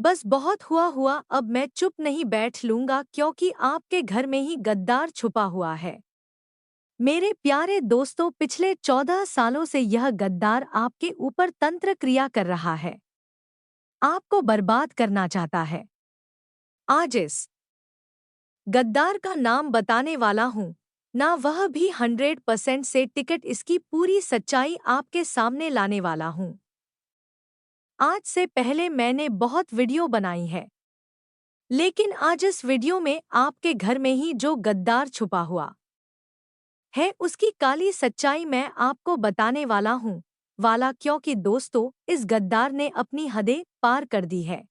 बस बहुत हुआ अब मैं चुप नहीं बैठ लूंगा क्योंकि आपके घर में ही गद्दार छुपा हुआ है। मेरे प्यारे दोस्तों, पिछले 14 सालों से यह गद्दार आपके ऊपर तंत्र क्रिया कर रहा है। आपको बर्बाद करना चाहता है। आज इस गद्दार का नाम बताने वाला हूँ, ना वह भी 100% से टिकट इसकी पूरी सच्चाई आपके सामने लाने वाला हूँ। आज से पहले मैंने बहुत वीडियो बनाई है, लेकिन आज इस वीडियो में आपके घर में ही जो गद्दार छुपा हुआ है उसकी काली सच्चाई मैं आपको बताने वाला हूँ क्योंकि दोस्तों, इस गद्दार ने अपनी हदें पार कर दी है।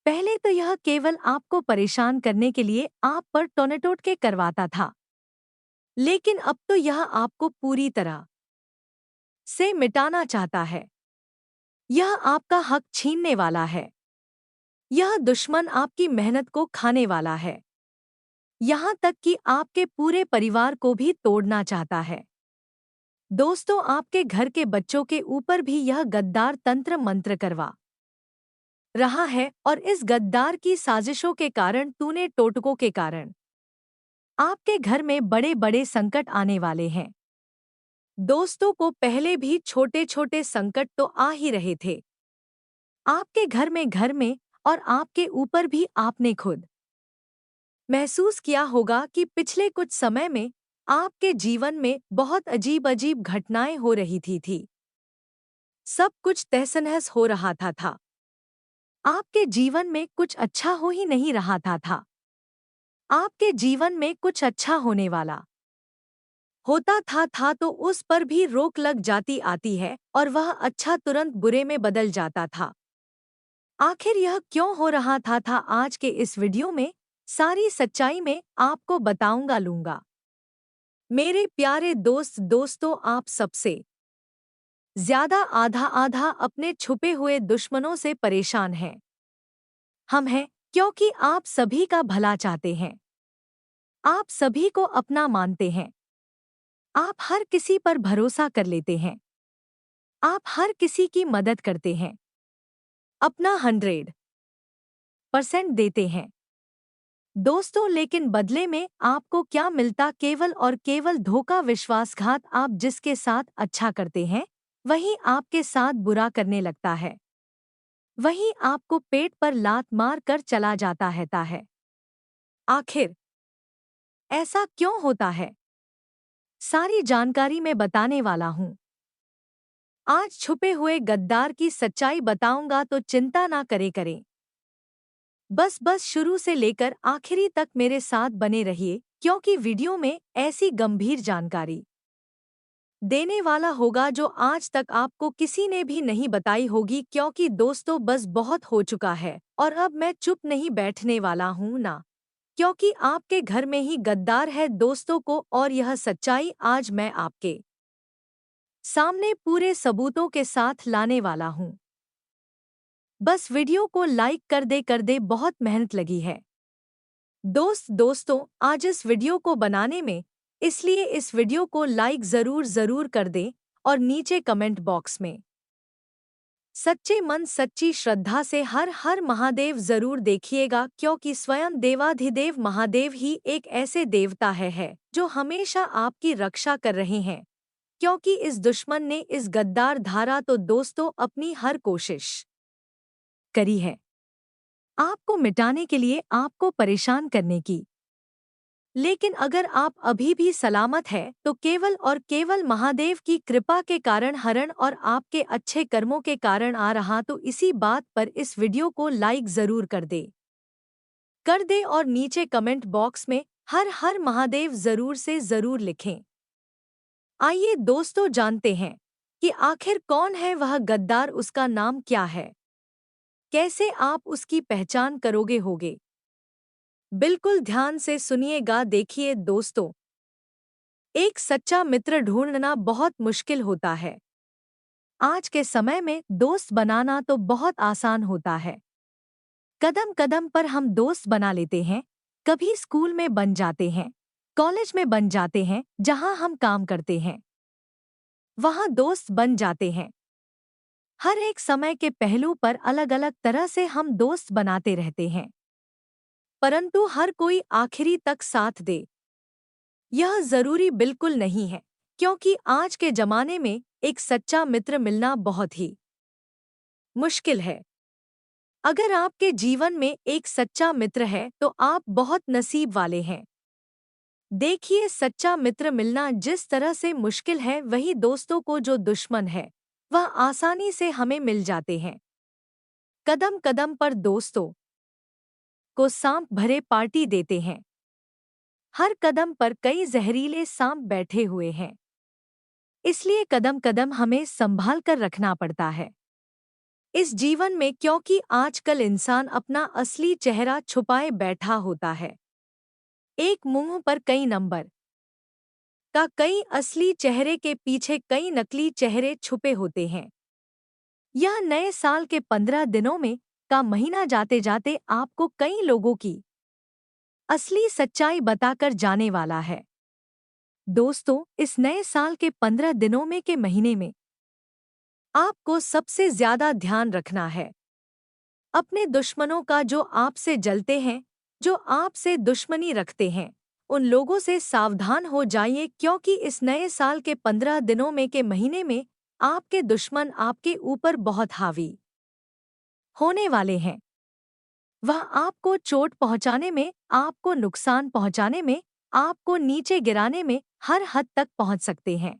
पहले तो यह केवल आपको परेशान करने के लिए आप पर टोनेटोटके करवाता था, लेकिन अब तो यह आपको पूरी तरह से मिटाना चाहता है। यह आपका हक छीनने वाला है। यह दुश्मन आपकी मेहनत को खाने वाला है। यहाँ तक कि आपके पूरे परिवार को भी तोड़ना चाहता है। दोस्तों, आपके घर के बच्चों के ऊपर भी यह गद्दार तंत्र मंत्र करवा रहा है और इस गद्दार की साजिशों के कारण, तूने टोटकों के कारण आपके घर में बड़े बड़े संकट आने वाले हैं। दोस्तों को पहले भी छोटे छोटे संकट तो आ ही रहे थे आपके घर में और आपके ऊपर भी आपने खुद महसूस किया होगा कि पिछले कुछ समय में आपके जीवन में बहुत अजीब अजीब घटनाएं हो रही थी। सब कुछ तहस-नहस हो रहा था। आपके जीवन में कुछ अच्छा हो ही नहीं रहा था। आपके जीवन में कुछ अच्छा होने वाला होता था तो उस पर भी रोक लग जाती आती है और वह अच्छा तुरंत बुरे में बदल जाता था। आखिर यह क्यों हो रहा था आज के इस वीडियो में सारी सच्चाई में आपको बताऊंगा लूंगा। मेरे प्यारे दोस्तों, आप सबसे ज्यादा आधा आधा अपने छुपे हुए दुश्मनों से परेशान हैं। हम हैं क्योंकि आप सभी का भला चाहते हैं। आप सभी को अपना मानते हैं। आप हर किसी पर भरोसा कर लेते हैं। आप हर किसी की मदद करते हैं। अपना 100% देते हैं। दोस्तों, लेकिन बदले में आपको क्या मिलता? केवल और केवल धोखा, विश्वासघात। आप जिसके साथ अच्छा करते हैं वही आपके साथ बुरा करने लगता है। वही आपको पेट पर लात मार कर चला जाता है। आखिर ऐसा क्यों होता है? सारी जानकारी मैं बताने वाला हूँ। आज छुपे हुए गद्दार की सच्चाई बताऊंगा तो चिंता ना करें। बस शुरू से लेकर आखिरी तक मेरे साथ बने रहिए, क्योंकि वीडियो में ऐसी गंभीर जानकारी देने वाला होगा जो आज तक आपको किसी ने भी नहीं बताई होगी। क्योंकि दोस्तों, बस बहुत हो चुका है और अब मैं चुप नहीं बैठने वाला हूँ ना, क्योंकि आपके घर में ही गद्दार है दोस्तों को, और यह सच्चाई आज मैं आपके सामने पूरे सबूतों के साथ लाने वाला हूँ। बस वीडियो को लाइक कर दे, बहुत मेहनत लगी है। दोस्तों, आज इस वीडियो को बनाने में, इसलिए इस वीडियो को लाइक जरूर कर दें और नीचे कमेंट बॉक्स में सच्चे मन सच्ची श्रद्धा से हर हर महादेव जरूर देखिएगा, क्योंकि स्वयं देवाधिदेव महादेव ही एक ऐसे देवता है जो हमेशा आपकी रक्षा कर रहे हैं। क्योंकि इस दुश्मन ने, इस गद्दार धारा तो दोस्तों अपनी हर कोशिश करी है आपको मिटाने के लिए, आपको परेशान करने की। लेकिन अगर आप अभी भी सलामत हैं तो केवल और केवल महादेव की कृपा के कारण, हरण और आपके अच्छे कर्मों के कारण आ रहा। तो इसी बात पर इस वीडियो को लाइक जरूर कर दे और नीचे कमेंट बॉक्स में हर हर महादेव जरूर से जरूर लिखें। आइए दोस्तों, जानते हैं कि आखिर कौन है वह गद्दार, उसका नाम क्या है, कैसे आप उसकी पहचान करोगे होगे। बिल्कुल ध्यान से सुनिएगा। देखिए दोस्तों, एक सच्चा मित्र ढूंढना बहुत मुश्किल होता है। आज के समय में दोस्त बनाना तो बहुत आसान होता है। कदम कदम पर हम दोस्त बना लेते हैं। कभी स्कूल में बन जाते हैं, कॉलेज में बन जाते हैं, जहां हम काम करते हैं वहां दोस्त बन जाते हैं। हर एक समय के पहलू पर अलग अलग तरह से हम दोस्त बनाते रहते हैं, परंतु हर कोई आखिरी तक साथ दे यह जरूरी बिल्कुल नहीं है, क्योंकि आज के जमाने में एक सच्चा मित्र मिलना बहुत ही मुश्किल है। अगर आपके जीवन में एक सच्चा मित्र है तो आप बहुत नसीब वाले हैं। देखिए, सच्चा मित्र मिलना जिस तरह से मुश्किल है, वही दोस्तों को जो दुश्मन है वह आसानी से हमें मिल जाते हैं। कदम कदम पर दोस्तों को सांप भरे पार्टी देते हैं। हर कदम पर कई जहरीले सांप बैठे हुए हैं, इसलिए कदम कदम हमें संभाल कर रखना पड़ता है इस जीवन में, क्योंकि आजकल इंसान अपना असली चेहरा छुपाए बैठा होता है। एक मुंह पर कई नंबर का कई असली चेहरे के पीछे कई नकली चेहरे छुपे होते हैं। यह नए साल के 15 दिनों में का महीना जाते जाते आपको कई लोगों की असली सच्चाई बताकर जाने वाला है। दोस्तों, इस नए साल के 15 दिनों में के महीने में आपको सबसे ज्यादा ध्यान रखना है अपने दुश्मनों का, जो आपसे जलते हैं, जो आपसे दुश्मनी रखते हैं। उन लोगों से सावधान हो जाइए, क्योंकि इस नए साल के 15 दिनों में के महीने में आपके दुश्मन आपके ऊपर बहुत हावी होने वाले हैं। वह आपको चोट पहुंचाने में, आपको नुकसान पहुंचाने में, आपको नीचे गिराने में हर हद तक पहुंच सकते हैं।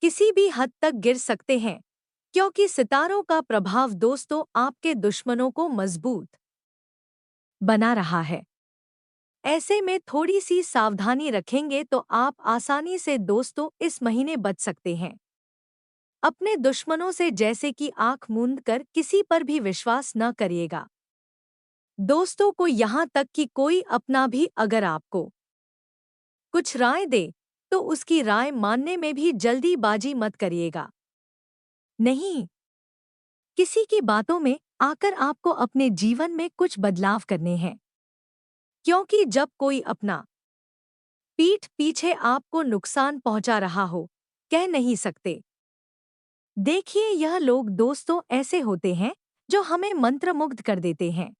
किसी भी हद तक गिर सकते हैं, क्योंकि सितारों का प्रभाव दोस्तों आपके दुश्मनों को मजबूत बना रहा है। ऐसे में थोड़ी सी सावधानी रखेंगे तो आप आसानी से दोस्तों इस महीने बच सकते हैं। अपने दुश्मनों से जैसे कि आंख मूंद कर किसी पर भी विश्वास न करिएगा। दोस्तों को यहाँ तक कि कोई अपना भी अगर आपको कुछ राय दे तो उसकी राय मानने में भी जल्दीबाजी मत करिएगा। नहीं, किसी की बातों में आकर आपको अपने जीवन में कुछ बदलाव करने हैं, क्योंकि जब कोई अपना पीठ पीछे आपको नुकसान पहुंचा रहा हो, कह नहीं सकते। देखिए, यह लोग दोस्तों ऐसे होते हैं जो हमें मंत्रमुग्ध कर देते हैं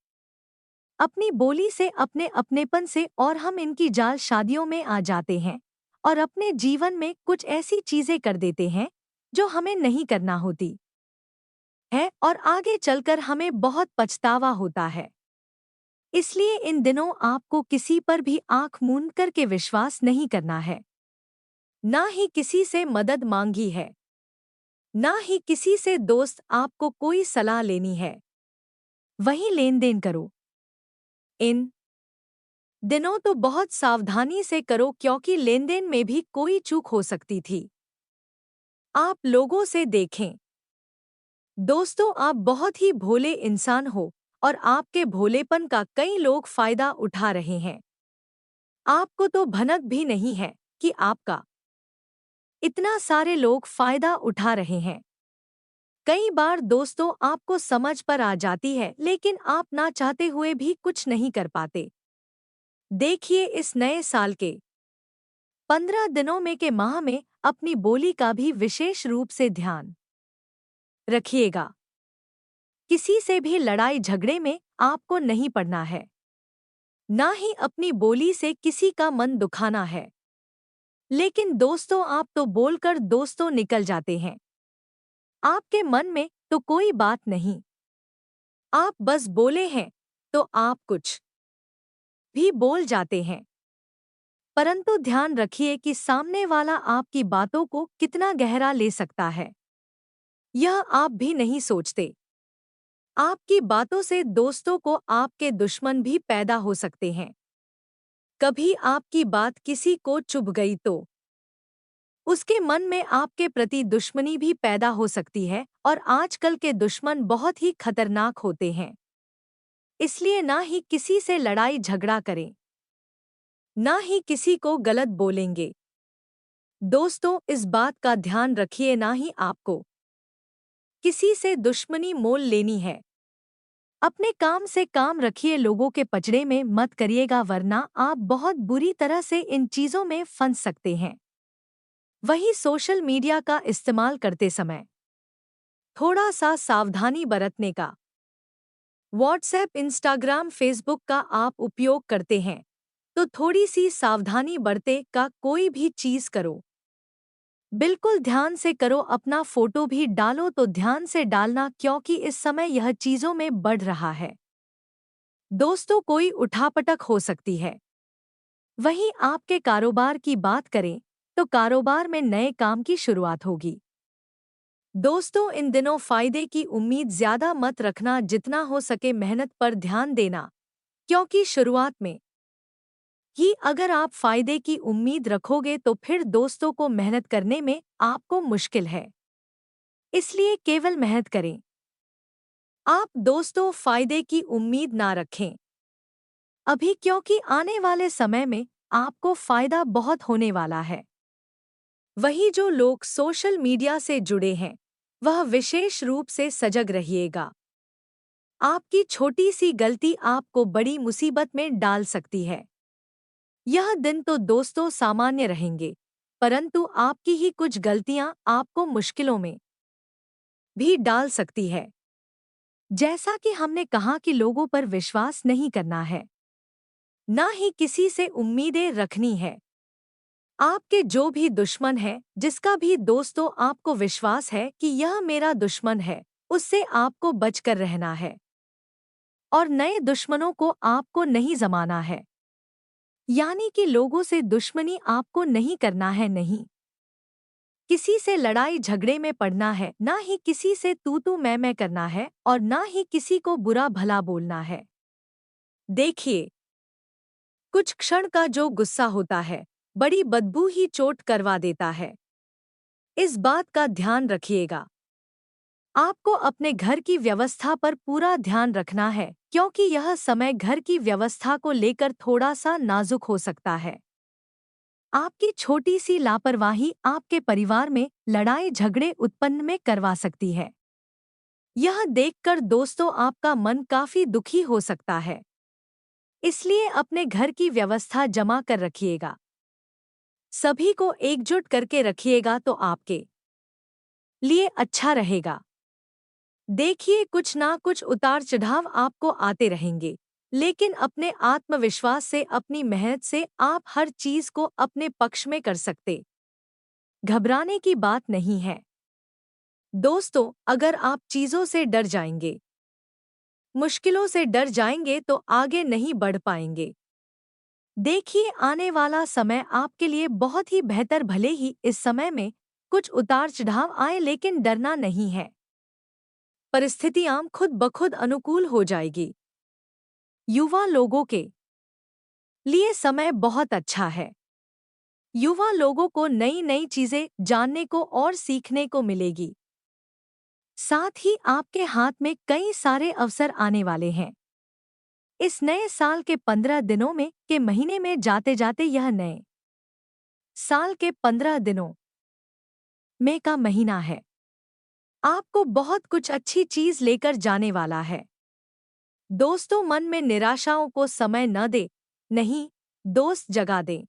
अपनी बोली से, अपने अपनेपन से, और हम इनकी जाल शादियों में आ जाते हैं और अपने जीवन में कुछ ऐसी चीजें कर देते हैं जो हमें नहीं करना होती है, और आगे चलकर हमें बहुत पछतावा होता है। इसलिए इन दिनों आपको किसी पर भी आंख मूंद करके विश्वास नहीं करना है, ना ही किसी से मदद मांगी है, ना ही किसी से दोस्त आपको कोई सलाह लेनी है। वही लेन देन करो। इन दिनों तो बहुत सावधानी से करो, क्योंकि लेन देन में भी कोई चूक हो सकती थी। आप लोगों से देखें दोस्तों, आप बहुत ही भोले इंसान हो और आपके भोलेपन का कई लोग फायदा उठा रहे हैं। आपको तो भनक भी नहीं है कि आपका इतना सारे लोग फायदा उठा रहे हैं। कई बार दोस्तों आपको समझ पर आ जाती है, लेकिन आप ना चाहते हुए भी कुछ नहीं कर पाते। देखिए, इस नए साल के 15 दिनों में के माह में अपनी बोली का भी विशेष रूप से ध्यान रखिएगा। किसी से भी लड़ाई झगड़े में आपको नहीं पड़ना है, ना ही अपनी बोली से किसी का मन दुखाना है। लेकिन दोस्तों, आप तो बोलकर दोस्तों निकल जाते हैं। आपके मन में तो कोई बात नहीं, आप बस बोले हैं तो आप कुछ भी बोल जाते हैं। परंतु ध्यान रखिए कि सामने वाला आपकी बातों को कितना गहरा ले सकता है, यह आप भी नहीं सोचते। आपकी बातों से दोस्तों को आपके दुश्मन भी पैदा हो सकते हैं। कभी आपकी बात किसी को चुभ गई तो उसके मन में आपके प्रति दुश्मनी भी पैदा हो सकती है, और आजकल के दुश्मन बहुत ही खतरनाक होते हैं। इसलिए ना ही किसी से लड़ाई झगड़ा करें, ना ही किसी को गलत बोलेंगे। दोस्तों, इस बात का ध्यान रखिए, ना ही आपको किसी से दुश्मनी मोल लेनी है। अपने काम से काम रखिए, लोगों के पचड़े में मत करिएगा, वरना आप बहुत बुरी तरह से इन चीजों में फंस सकते हैं। वही सोशल मीडिया का इस्तेमाल करते समय थोड़ा सा सावधानी बरतने का। व्हाट्सएप, इंस्टाग्राम, फेसबुक का आप उपयोग करते हैं तो थोड़ी सी सावधानी बरते का कोई भी चीज करो। बिल्कुल ध्यान से करो, अपना फोटो भी डालो तो ध्यान से डालना क्योंकि इस समय यह चीजों में बढ़ रहा है। दोस्तों, कोई उठापटक हो सकती है। वहीं आपके कारोबार की बात करें तो कारोबार में नए काम की शुरुआत होगी। दोस्तों, इन दिनों फायदे की उम्मीद ज्यादा मत रखना, जितना हो सके मेहनत पर ध्यान देना क्योंकि शुरुआत में ही अगर आप फायदे की उम्मीद रखोगे तो फिर दोस्तों को मेहनत करने में आपको मुश्किल है। इसलिए केवल मेहनत करें। आप दोस्तों फायदे की उम्मीद ना रखें अभी, क्योंकि आने वाले समय में आपको फायदा बहुत होने वाला है। वही जो लोग सोशल मीडिया से जुड़े हैं वह विशेष रूप से सजग रहिएगा। आपकी छोटी सी गलती आपको बड़ी मुसीबत में डाल सकती है। यह दिन तो दोस्तों सामान्य रहेंगे, परंतु आपकी ही कुछ गलतियां आपको मुश्किलों में भी डाल सकती है। जैसा कि हमने कहा कि लोगों पर विश्वास नहीं करना है, ना ही किसी से उम्मीदें रखनी है। आपके जो भी दुश्मन है, जिसका भी दोस्तों आपको विश्वास है कि यह मेरा दुश्मन है, उससे आपको बचकर रहना है और नए दुश्मनों को आपको नहीं जमाना है। यानी कि लोगों से दुश्मनी आपको नहीं करना है, नहीं किसी से लड़ाई झगड़े में पड़ना है, ना ही किसी से तू मैं करना है और ना ही किसी को बुरा भला बोलना है। देखिए, कुछ क्षण का जो गुस्सा होता है बड़ी बदबू ही चोट करवा देता है। इस बात का ध्यान रखिएगा। आपको अपने घर की व्यवस्था पर पूरा ध्यान रखना है क्योंकि यह समय घर की व्यवस्था को लेकर थोड़ा सा नाजुक हो सकता है। आपकी छोटी सी लापरवाही आपके परिवार में लड़ाई झगड़े उत्पन्न में करवा सकती है। यह देखकर दोस्तों आपका मन काफी दुखी हो सकता है। इसलिए अपने घर की व्यवस्था जमा कर रखिएगा। सभी को एकजुट करके रखिएगा तो आपके लिए अच्छा रहेगा। देखिए, कुछ ना कुछ उतार चढ़ाव आपको आते रहेंगे, लेकिन अपने आत्मविश्वास से, अपनी मेहनत से आप हर चीज को अपने पक्ष में कर सकते। घबराने की बात नहीं है। दोस्तों, अगर आप चीजों से डर जाएंगे, मुश्किलों से डर जाएंगे तो आगे नहीं बढ़ पाएंगे। देखिए, आने वाला समय आपके लिए बहुत ही बेहतर, भले ही इस समय में कुछ उतार चढ़ाव आए, लेकिन डरना नहीं है। परिस्थितियां खुद ब खुद अनुकूल हो जाएगी। युवा लोगों के लिए समय बहुत अच्छा है। युवा लोगों को नई नई चीजें जानने को और सीखने को मिलेगी। साथ ही आपके हाथ में कई सारे अवसर आने वाले हैं। इस नए साल के 15 दिनों में के महीने में जाते जाते यह नए साल के 15 दिनों में का महीना है। आपको बहुत कुछ अच्छी चीज लेकर जाने वाला है। दोस्तों, मन में निराशाओं को समय न दे, नहीं, दोस्त जगा दें।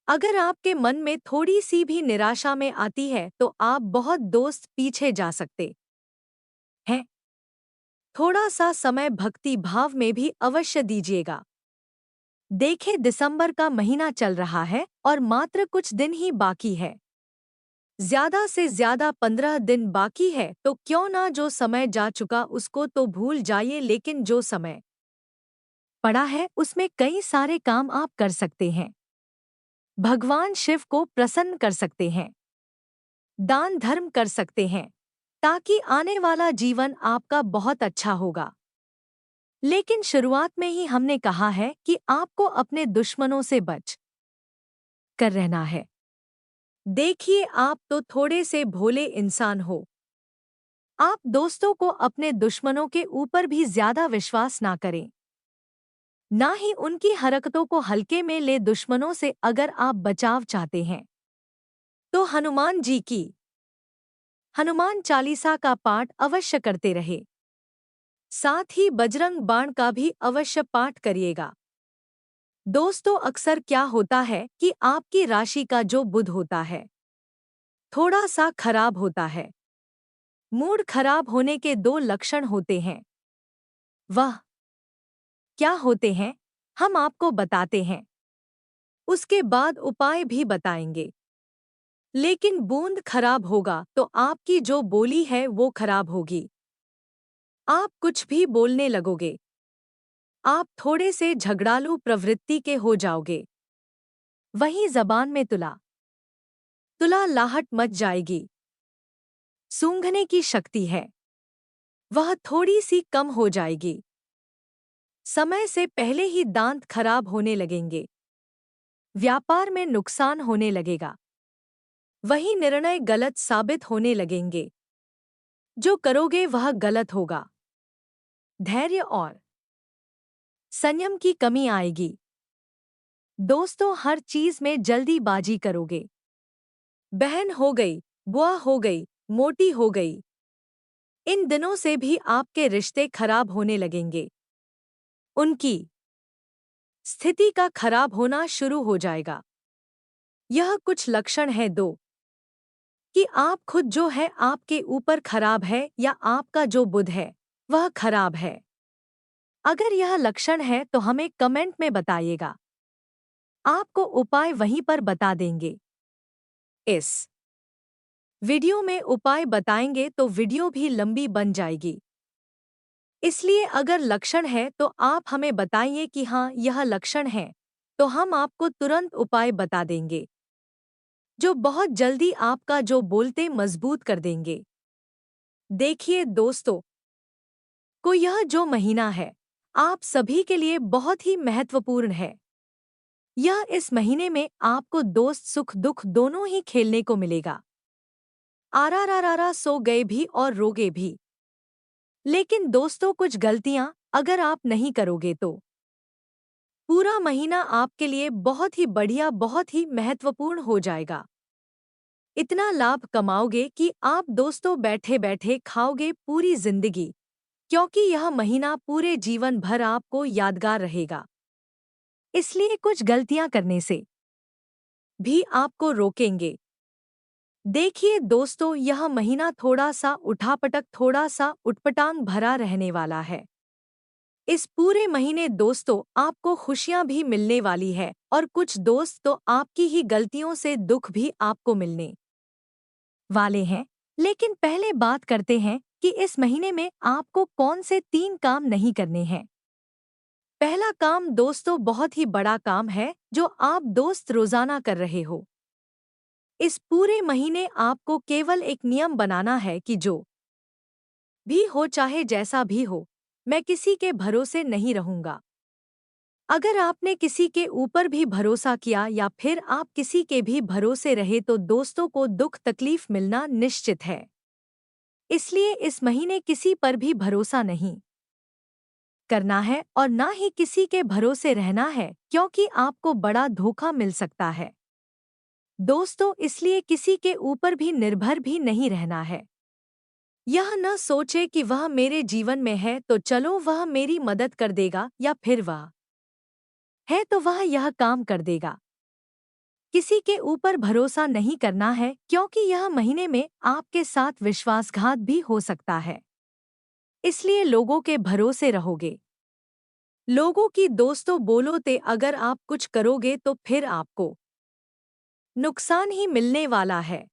अगर आपके मन में थोड़ी सी भी निराशा में आती है तो आप बहुत दोस्त पीछे जा सकते हैं। थोड़ा सा समय भक्ति भाव में भी अवश्य दीजिएगा। देखें, दिसंबर का महीना चल रहा है और मात्र कुछ दिन ही बाकी है। ज्यादा से ज्यादा 15 दिन बाकी है, तो क्यों ना जो समय जा चुका उसको तो भूल जाइए, लेकिन जो समय पड़ा है उसमें कई सारे काम आप कर सकते हैं। भगवान शिव को प्रसन्न कर सकते हैं, दान धर्म कर सकते हैं, ताकि आने वाला जीवन आपका बहुत अच्छा होगा। लेकिन शुरुआत में ही हमने कहा है कि आपको अपने दुश्मनों से बच कर रहना है। देखिए, आप तो थोड़े से भोले इंसान हो। आप दोस्तों को अपने दुश्मनों के ऊपर भी ज्यादा विश्वास ना करें, ना ही उनकी हरकतों को हल्के में ले। दुश्मनों से अगर आप बचाव चाहते हैं तो हनुमान जी की हनुमान चालीसा का पाठ अवश्य करते रहे। साथ ही बजरंग बाण का भी अवश्य पाठ करिएगा। दोस्तों, अक्सर क्या होता है कि आपकी राशि का जो बुध होता है थोड़ा सा खराब होता है। मूड खराब होने के दो लक्षण होते हैं। वह क्या होते हैं, हम आपको बताते हैं। उसके बाद उपाय भी बताएंगे। लेकिन बूंद खराब होगा तो आपकी जो बोली है वो खराब होगी। आप कुछ भी बोलने लगोगे। आप थोड़े से झगड़ालू प्रवृत्ति के हो जाओगे। वहीं जबान में तुला तुलाहट मच जाएगी। सूंघने की शक्ति है, वह थोड़ी सी कम हो जाएगी। समय से पहले ही दांत खराब होने लगेंगे। व्यापार में नुकसान होने लगेगा। वही निर्णय गलत साबित होने लगेंगे। जो करोगे वह गलत होगा। धैर्य और संयम की कमी आएगी। दोस्तों, हर चीज में जल्दीबाजी करोगे। बहन हो गई, बुआ हो गई, मोटी हो गई, इन दिनों से भी आपके रिश्ते खराब होने लगेंगे। उनकी स्थिति का खराब होना शुरू हो जाएगा। यह कुछ लक्षण है दो कि आप खुद जो है आपके ऊपर खराब है या आपका जो बुध है वह खराब है। अगर यह लक्षण है तो हमें कमेंट में बताइएगा। आपको उपाय वहीं पर बता देंगे। इस वीडियो में उपाय बताएंगे तो वीडियो भी लंबी बन जाएगी। इसलिए अगर लक्षण है तो आप हमें बताइए कि हाँ यह लक्षण है, तो हम आपको तुरंत उपाय बता देंगे जो बहुत जल्दी आपका जो बोलते मजबूत कर देंगे। देखिए दोस्तों, को यह जो महीना है आप सभी के लिए बहुत ही महत्वपूर्ण है। यह इस महीने में आपको दोस्त सुख दुख दोनों ही खेलने को मिलेगा। आरारारारा सो गए भी और रोगे भी। लेकिन दोस्तों, कुछ गलतियां अगर आप नहीं करोगे तो पूरा महीना आपके लिए बहुत ही बढ़िया, बहुत ही महत्वपूर्ण हो जाएगा। इतना लाभ कमाओगे कि आप दोस्तों बैठे बैठे खाओगे पूरी जिंदगी, क्योंकि यह महीना पूरे जीवन भर आपको यादगार रहेगा। इसलिए कुछ गलतियां करने से भी आपको रोकेंगे। देखिए दोस्तों, यह महीना थोड़ा सा उठापटक, थोड़ा सा उटपटांग भरा रहने वाला है। इस पूरे महीने दोस्तों आपको खुशियां भी मिलने वाली है और कुछ दोस्त तो आपकी ही गलतियों से दुख भी आपको मिलने वाले हैं। लेकिन पहले बात करते हैं कि इस महीने में आपको कौन से 3 काम नहीं करने हैं। पहला काम दोस्तों बहुत ही बड़ा काम है जो आप दोस्त रोजाना कर रहे हो। इस पूरे महीने आपको केवल एक नियम बनाना है कि जो भी हो चाहे जैसा भी हो, मैं किसी के भरोसे नहीं रहूंगा। अगर आपने किसी के ऊपर भी भरोसा किया या फिर आप किसी के भी भरोसे रहे तो दोस्तों को दुख तकलीफ मिलना निश्चित है। इसलिए इस महीने किसी पर भी भरोसा नहीं करना है और ना ही किसी के भरोसे रहना है, क्योंकि आपको बड़ा धोखा मिल सकता है। दोस्तों, इसलिए किसी के ऊपर भी निर्भर भी नहीं रहना है। यह न सोचे कि वह मेरे जीवन में है तो चलो वह मेरी मदद कर देगा या फिर वह है तो वह यह काम कर देगा। किसी के ऊपर भरोसा नहीं करना है, क्योंकि यह महीने में आपके साथ विश्वासघात भी हो सकता है। इसलिए लोगों के भरोसे रहोगे। लोगों की दोस्तों बोलोते अगर आप कुछ करोगे तो फिर आपको नुकसान ही मिलने वाला है।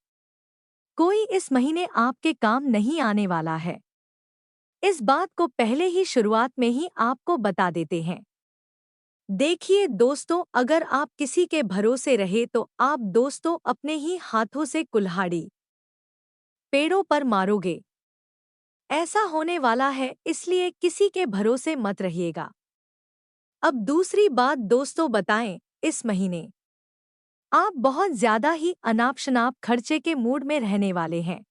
कोई इस महीने आपके काम नहीं आने वाला है। इस बात को पहले ही शुरुआत में ही आपको बता देते हैं। देखिए दोस्तों, अगर आप किसी के भरोसे रहे तो आप दोस्तों अपने ही हाथों से कुल्हाड़ी पेड़ों पर मारोगे। ऐसा होने वाला है, इसलिए किसी के भरोसे मत रहिएगा। अब दूसरी बात दोस्तों बताएं, इस महीने आप बहुत ज्यादा ही अनाप शनाप खर्चे के मूड में रहने वाले हैं।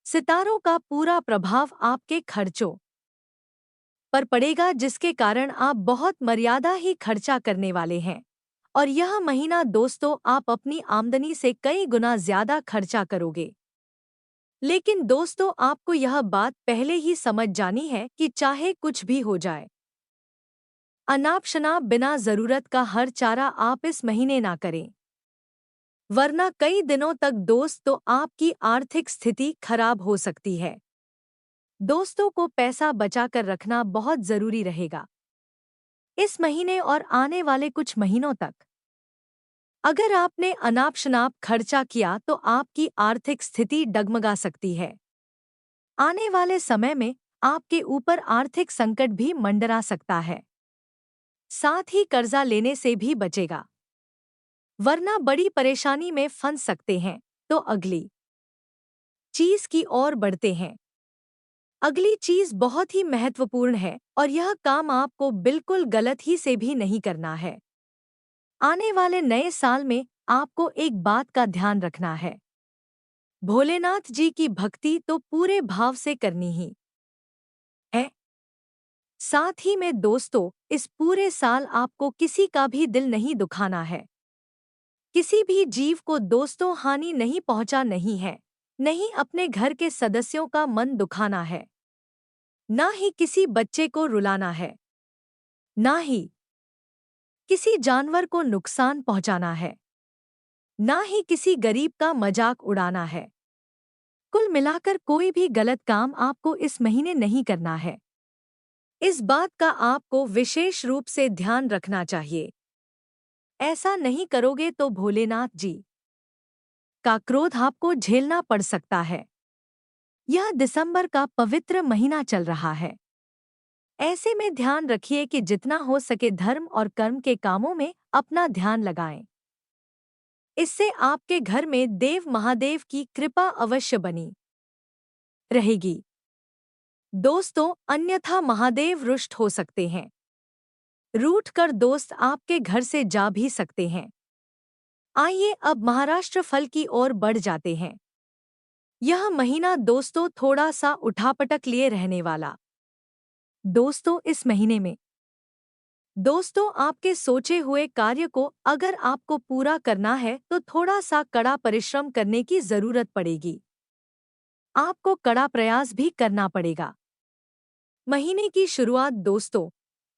सितारों का पूरा प्रभाव आपके खर्चों पर पड़ेगा, जिसके कारण आप बहुत मर्यादा ही खर्चा करने वाले हैं। और यह महीना दोस्तों आप अपनी आमदनी से कई गुना ज्यादा खर्चा करोगे। लेकिन दोस्तों, आपको यह बात पहले ही समझ जानी है कि चाहे कुछ भी हो जाए, अनाप शनाप बिना जरूरत का हर चारा आप इस महीने ना करें। वरना कई दिनों तक दोस्त तो आपकी आर्थिक स्थिति खराब हो सकती है। दोस्तों को पैसा बचाकर रखना बहुत जरूरी रहेगा इस महीने और आने वाले कुछ महीनों तक। अगर आपने अनाप-शनाप खर्चा किया तो आपकी आर्थिक स्थिति डगमगा सकती है। आने वाले समय में आपके ऊपर आर्थिक संकट भी मंडरा सकता है। साथ ही कर्जा लेने से भी बचेगा, वरना बड़ी परेशानी में फंस सकते हैं। तो अगली चीज की ओर बढ़ते हैं। अगली चीज बहुत ही महत्वपूर्ण है और यह काम आपको बिल्कुल गलत ही से भी नहीं करना है। आने वाले नए साल में आपको एक बात का ध्यान रखना है। भोलेनाथ जी की भक्ति तो पूरे भाव से करनी ही है। साथ ही में दोस्तों, इस पूरे साल आपको किसी का भी दिल नहीं दुखाना है। किसी भी जीव को दोस्तों हानि नहीं पहुंचा नहीं है, नहीं अपने घर के सदस्यों का मन दुखाना है, ना ही किसी बच्चे को रुलाना है, ना ही किसी जानवर को नुकसान पहुंचाना है, ना ही किसी गरीब का मजाक उड़ाना है। कुल मिलाकर कोई भी गलत काम आपको इस महीने नहीं करना है। इस बात का आपको विशेष रूप से ध्यान रखना चाहिए। ऐसा नहीं करोगे तो भोलेनाथ जी का क्रोध आपको झेलना पड़ सकता है। यह दिसंबर का पवित्र महीना चल रहा है। ऐसे में ध्यान रखिए कि जितना हो सके धर्म और कर्म के कामों में अपना ध्यान लगाएं। इससे आपके घर में देव महादेव की कृपा अवश्य बनी रहेगी। दोस्तों, अन्यथा महादेव रुष्ट हो सकते हैं। रूठ कर दोस्त आपके घर से जा भी सकते हैं। आइए अब महाराष्ट्र फल की ओर बढ़ जाते हैं। यह महीना दोस्तों थोड़ा सा उठापटक लिए रहने वाला। दोस्तों, इस महीने में दोस्तों आपके सोचे हुए कार्य को अगर आपको पूरा करना है तो थोड़ा सा कड़ा परिश्रम करने की जरूरत पड़ेगी। आपको कड़ा प्रयास भी करना पड़ेगा। महीने की शुरुआत दोस्तों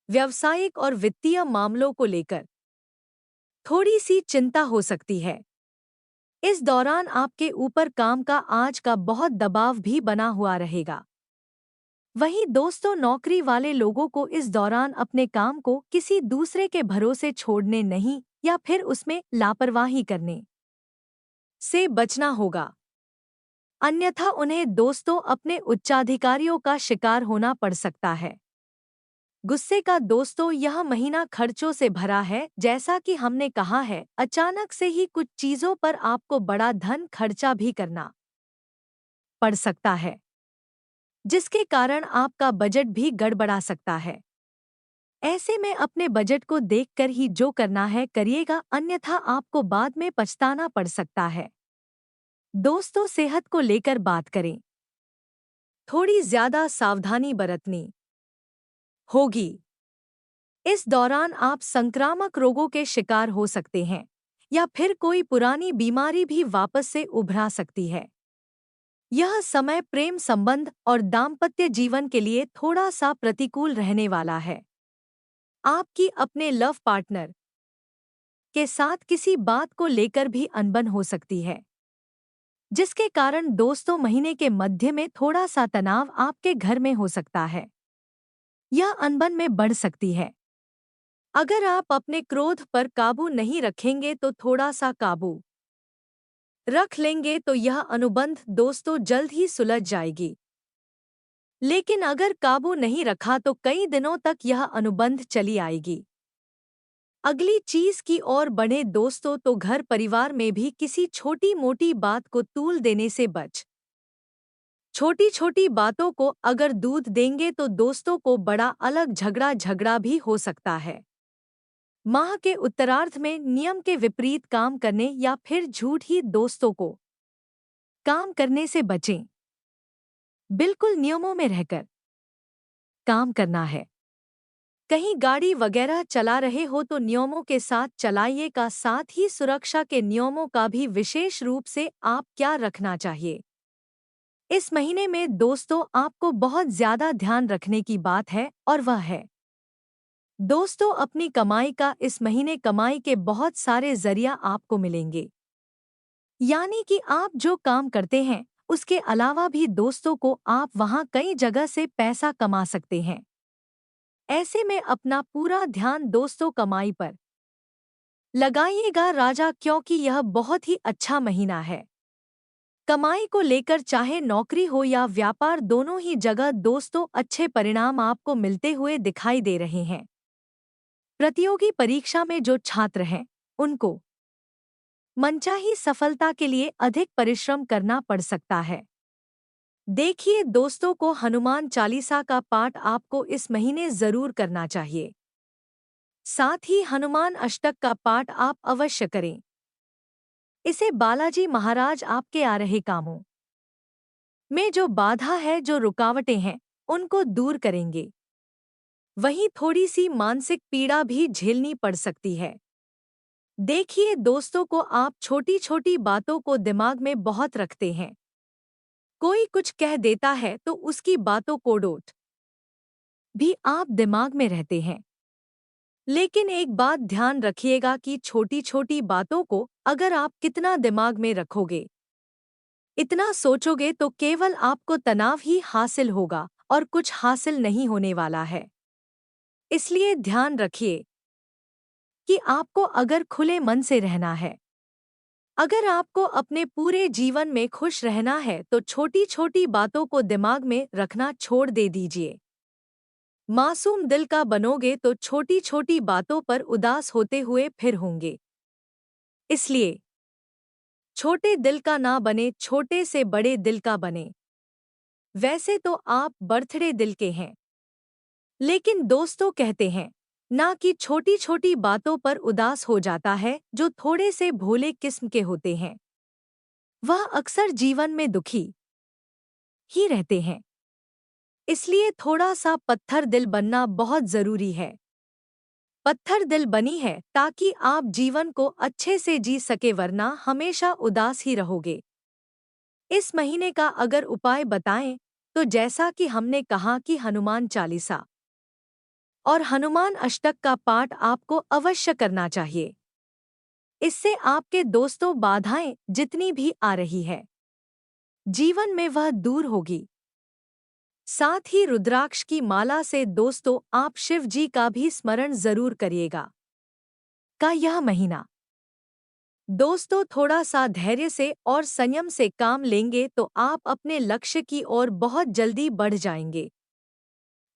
व्यावसायिक और वित्तीय मामलों को लेकर थोड़ी सी चिंता हो सकती है। इस दौरान आपके ऊपर काम का आज का बहुत दबाव भी बना हुआ रहेगा। वहीं दोस्तों, नौकरी वाले लोगों को इस दौरान अपने काम को किसी दूसरे के भरोसे छोड़ने नहीं या फिर उसमें लापरवाही करने से बचना होगा। अन्यथा उन्हें दोस्तों अपने उच्चाधिकारियों का शिकार होना पड़ सकता है। गुस्से का दोस्तों यह महीना खर्चों से भरा है। जैसा कि हमने कहा है, अचानक से ही कुछ चीजों पर आपको बड़ा धन खर्चा भी करना पड़ सकता है, जिसके कारण आपका बजट भी गड़बड़ा सकता है। ऐसे में अपने बजट को देखकर ही जो करना है करिएगा, अन्यथा आपको बाद में पछताना पड़ सकता है। दोस्तों, सेहत को लेकर बात करें। थोड़ी ज्यादा सावधानी बरतनी होगी। इस दौरान आप संक्रामक रोगों के शिकार हो सकते हैं या फिर कोई पुरानी बीमारी भी वापस से उभरा सकती है। यह समय प्रेम संबंध और दाम्पत्य जीवन के लिए थोड़ा सा प्रतिकूल रहने वाला है। आपकी अपने लव पार्टनर के साथ किसी बात को लेकर भी अनबन हो सकती है, जिसके कारण दोस्तों महीने के मध्य में थोड़ा सा तनाव आपके घर में हो सकता है। यह अनबन में बढ़ सकती है। अगर आप अपने क्रोध पर काबू नहीं रखेंगे तो थोड़ा सा काबू रख लेंगे तो यह अनुबंध दोस्तों जल्द ही सुलझ जाएगी। लेकिन अगर काबू नहीं रखा तो कई दिनों तक यह अनुबंध चली आएगी। अगली चीज की ओर बढ़े दोस्तों, तो घर परिवार में भी किसी छोटी मोटी बात को तूल देने से बच। छोटी छोटी बातों को अगर दूध देंगे तो दोस्तों को बड़ा अलग झगड़ा भी हो सकता है। माह के उत्तरार्ध में नियम के विपरीत काम करने या फिर झूठ ही दोस्तों को काम करने से बचें। बिल्कुल नियमों में रहकर काम करना है। कहीं गाड़ी वगैरह चला रहे हो तो नियमों के साथ चलाइए का साथ ही सुरक्षा के नियमों का भी विशेष रूप से आप क्या रखना चाहिए। इस महीने में दोस्तों आपको बहुत ज्यादा ध्यान रखने की बात है और वह है दोस्तों अपनी कमाई का। इस महीने कमाई के बहुत सारे जरिया आपको मिलेंगे। यानी कि आप जो काम करते हैं उसके अलावा भी दोस्तों को आप वहां कई जगह से पैसा कमा सकते हैं। ऐसे में अपना पूरा ध्यान दोस्तों कमाई पर लगाइएगा राजा, क्योंकि यह बहुत ही अच्छा महीना है। कमाई को लेकर चाहे नौकरी हो या व्यापार, दोनों ही जगह दोस्तों अच्छे परिणाम आपको मिलते हुए दिखाई दे रहे हैं। प्रतियोगी परीक्षा में जो छात्र हैं उनको मनचाही सफलता के लिए अधिक परिश्रम करना पड़ सकता है। देखिए दोस्तों, को हनुमान चालीसा का पाठ आपको इस महीने जरूर करना चाहिए। साथ ही हनुमान अष्टक का पाठ आप अवश्य करें। इसे बालाजी महाराज आपके आ रहे कामों में जो बाधा है, जो रुकावटें हैं, उनको दूर करेंगे। वहीं थोड़ी सी मानसिक पीड़ा भी झेलनी पड़ सकती है। देखिए दोस्तों, को आप छोटी छोटी बातों को दिमाग में बहुत रखते हैं। कोई कुछ कह देता है तो उसकी बातों को डोट भी आप दिमाग में रहते हैं। लेकिन एक बात ध्यान रखिएगा कि छोटी छोटी बातों को अगर आप कितना दिमाग में रखोगे, इतना सोचोगे, तो केवल आपको तनाव ही हासिल होगा और कुछ हासिल नहीं होने वाला है। इसलिए ध्यान रखिए कि आपको अगर खुले मन से रहना है, अगर आपको अपने पूरे जीवन में खुश रहना है, तो छोटी छोटी बातों को दिमाग में रखना छोड़ दे दीजिए। मासूम दिल का बनोगे तो छोटी छोटी बातों पर उदास होते हुए फिर होंगे। इसलिए छोटे दिल का ना बने, छोटे से बड़े दिल का बने। वैसे तो आप बर्थडे दिल के हैं, लेकिन दोस्तों कहते हैं ना कि छोटी छोटी बातों पर उदास हो जाता है जो थोड़े से भोले किस्म के होते हैं, वह अक्सर जीवन में दुखी ही रहते हैं। इसलिए थोड़ा सा पत्थर दिल बनना बहुत जरूरी है। पत्थर दिल बनी है ताकि आप जीवन को अच्छे से जी सके, वरना हमेशा उदास ही रहोगे। इस महीने का अगर उपाय बताएं तो जैसा कि हमने कहा कि हनुमान चालीसा और हनुमान अष्टक का पाठ आपको अवश्य करना चाहिए। इससे आपके दोस्तों बाधाएं जितनी भी आ रही है जीवन में वह दूर होगी। साथ ही रुद्राक्ष की माला से दोस्तों आप शिव जी का भी स्मरण जरूर करिएगा। का यह महीना दोस्तों थोड़ा सा धैर्य से और संयम से काम लेंगे तो आप अपने लक्ष्य की ओर बहुत जल्दी बढ़ जाएंगे।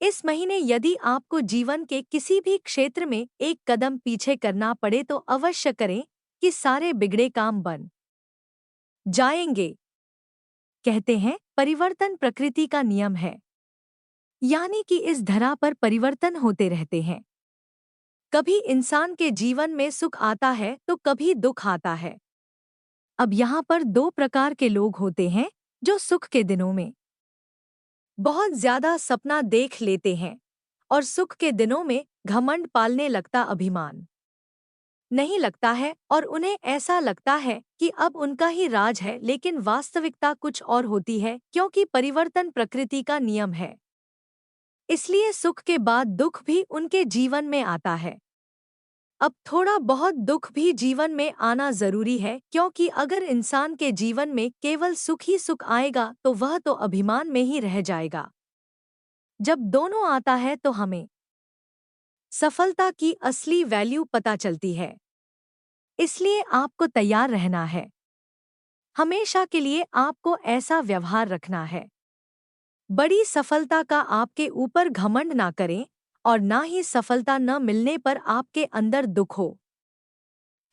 इस महीने यदि आपको जीवन के किसी भी क्षेत्र में एक कदम पीछे करना पड़े तो अवश्य करें कि सारे बिगड़े काम बन जाएंगे। कहते हैं परिवर्तन प्रकृति का नियम है, यानी कि इस धरा पर परिवर्तन होते रहते हैं। कभी इंसान के जीवन में सुख आता है तो कभी दुख आता है। अब यहाँ पर दो प्रकार के लोग होते हैं जो सुख के दिनों में बहुत ज्यादा सपना देख लेते हैं और सुख के दिनों में घमंड पालने लगता, अभिमान नहीं लगता है और उन्हें ऐसा लगता है कि अब उनका ही राज है। लेकिन वास्तविकता कुछ और होती है, क्योंकि परिवर्तन प्रकृति का नियम है। इसलिए सुख के बाद दुख भी उनके जीवन में आता है। अब थोड़ा बहुत दुख भी जीवन में आना जरूरी है, क्योंकि अगर इंसान के जीवन में केवल सुख ही सुख आएगा तो वह तो अभिमान में ही रह जाएगा। जब दोनों आता है तो हमें सफलता की असली वैल्यू पता चलती है। इसलिए आपको तैयार रहना है। हमेशा के लिए आपको ऐसा व्यवहार रखना है। बड़ी सफलता का आपके ऊपर घमंड ना करें और ना ही सफलता न मिलने पर आपके अंदर दुख हो।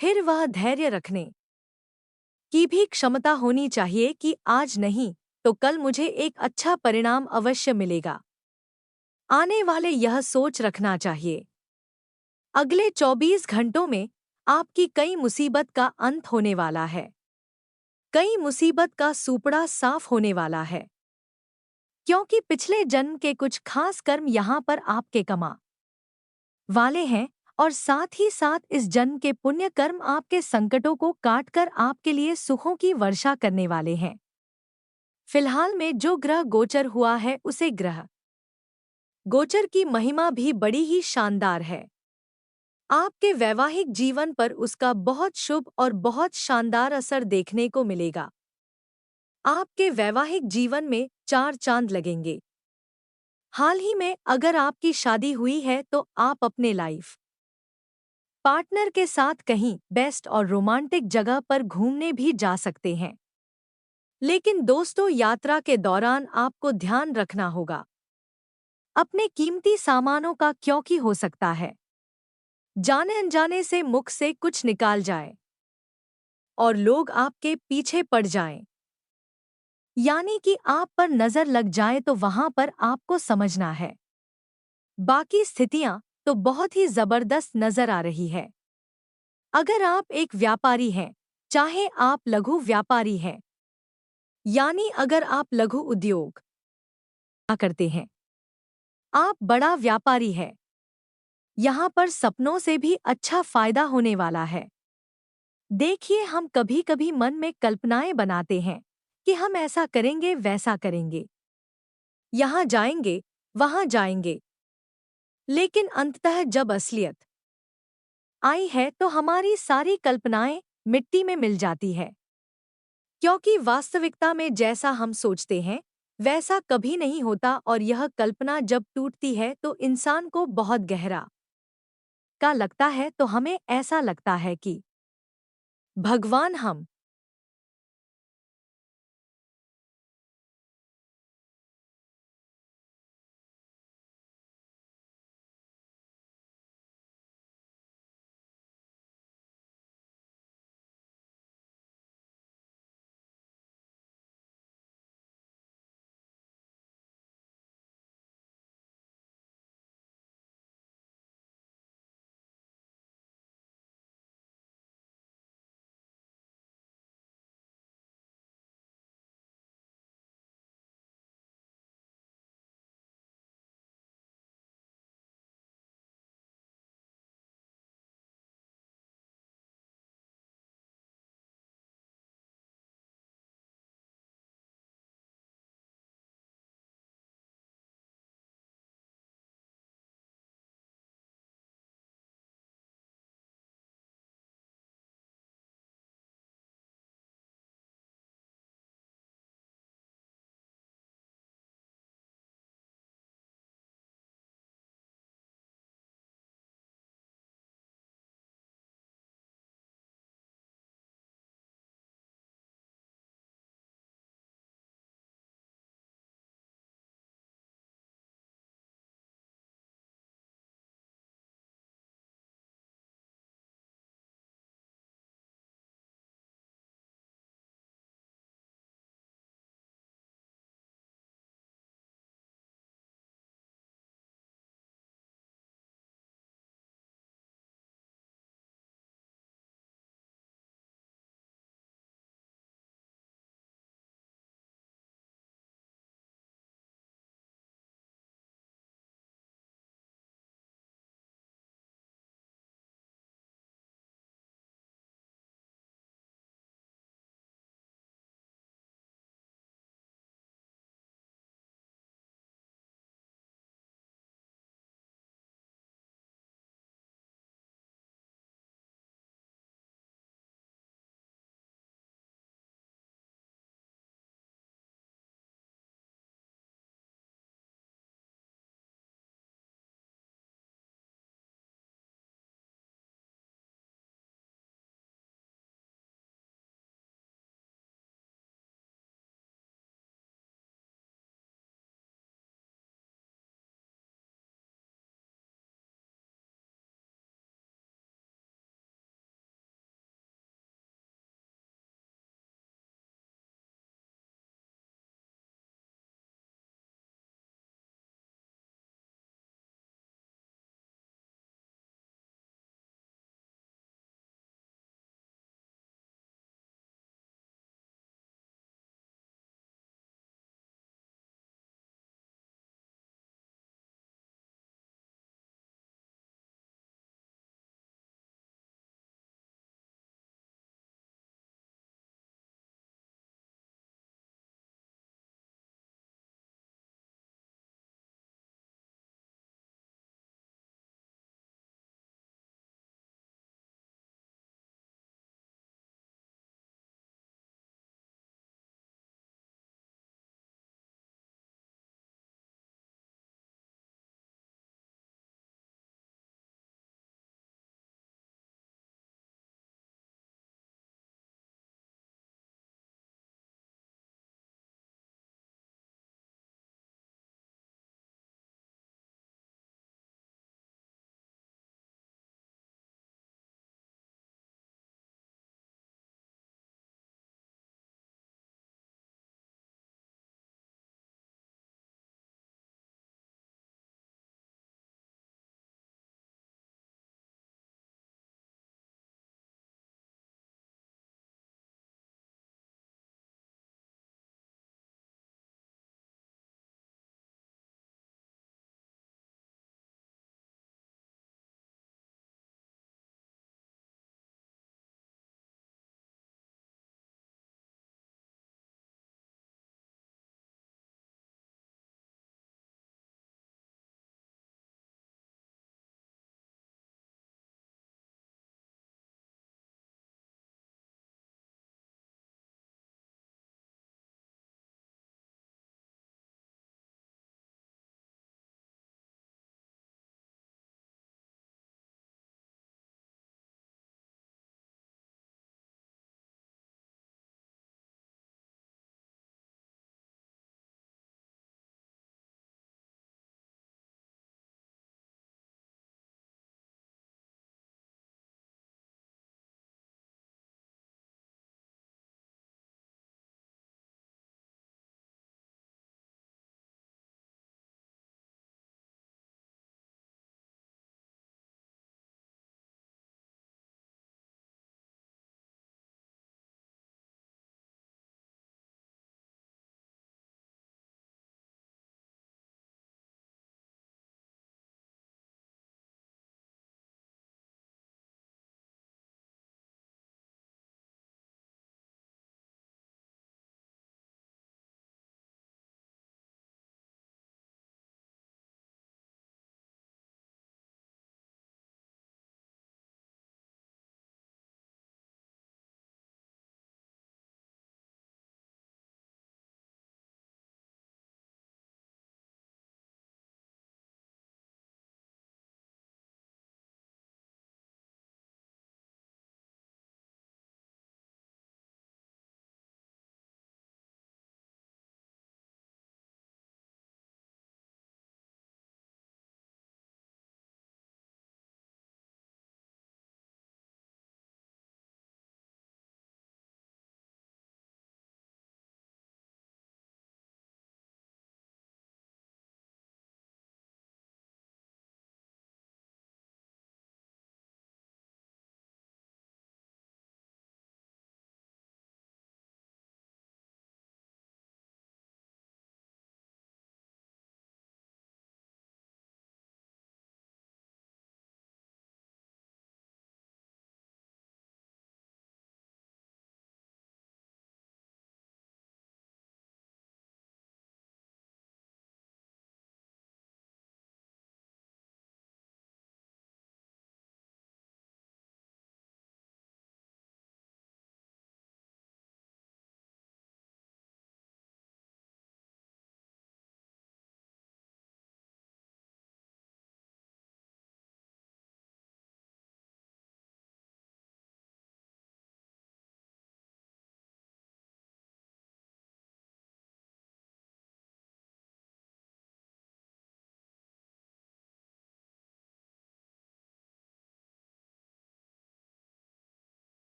फिर वह धैर्य रखने की भी क्षमता होनी चाहिए कि आज नहीं तो कल मुझे एक अच्छा परिणाम अवश्य मिलेगा। आने वाले यह सोच रखना चाहिए। अगले 24 घंटों में आपकी कई मुसीबत का अंत होने वाला है। कई मुसीबत का सूपड़ा साफ होने वाला है, क्योंकि पिछले जन्म के कुछ खास कर्म यहाँ पर आपके कमा वाले हैं और साथ ही साथ इस जन्म के पुण्य कर्म आपके संकटों को काटकर आपके लिए सुखों की वर्षा करने वाले हैं। फिलहाल में जो ग्रह गोचर हुआ है उसे ग्रह गोचर की महिमा भी बड़ी ही शानदार है। आपके वैवाहिक जीवन पर उसका बहुत शुभ और बहुत शानदार असर देखने को मिलेगा। आपके वैवाहिक जीवन में 4 चांद लगेंगे। हाल ही में अगर आपकी शादी हुई है तो आप अपने लाइफ पार्टनर के साथ कहीं बेस्ट और रोमांटिक जगह पर घूमने भी जा सकते हैं। लेकिन दोस्तों, यात्रा के दौरान आपको ध्यान रखना होगा अपने कीमती सामानों का, क्योंकि हो सकता है जाने अनजाने से मुख से कुछ निकाल जाए और लोग आपके पीछे पड़ जाएं। यानी कि आप पर नजर लग जाए तो वहां पर आपको समझना है। बाकी स्थितियां तो बहुत ही जबरदस्त नजर आ रही है। अगर आप एक व्यापारी हैं, चाहे आप लघु व्यापारी हैं, यानी अगर आप लघु उद्योग करते हैं, आप बड़ा व्यापारी है, यहाँ पर सपनों से भी अच्छा फायदा होने वाला है। देखिए, हम कभी कभी मन में कल्पनाएं बनाते हैं कि हम ऐसा करेंगे वैसा करेंगे, यहाँ जाएंगे वहां जाएंगे, लेकिन अंततः जब असलियत आई है तो हमारी सारी कल्पनाएं मिट्टी में मिल जाती है। क्योंकि वास्तविकता में जैसा हम सोचते हैं वैसा कभी नहीं होता, और यह कल्पना जब टूटती है तो इंसान को बहुत गहरा का लगता है। तो हमें ऐसा लगता है कि भगवान हम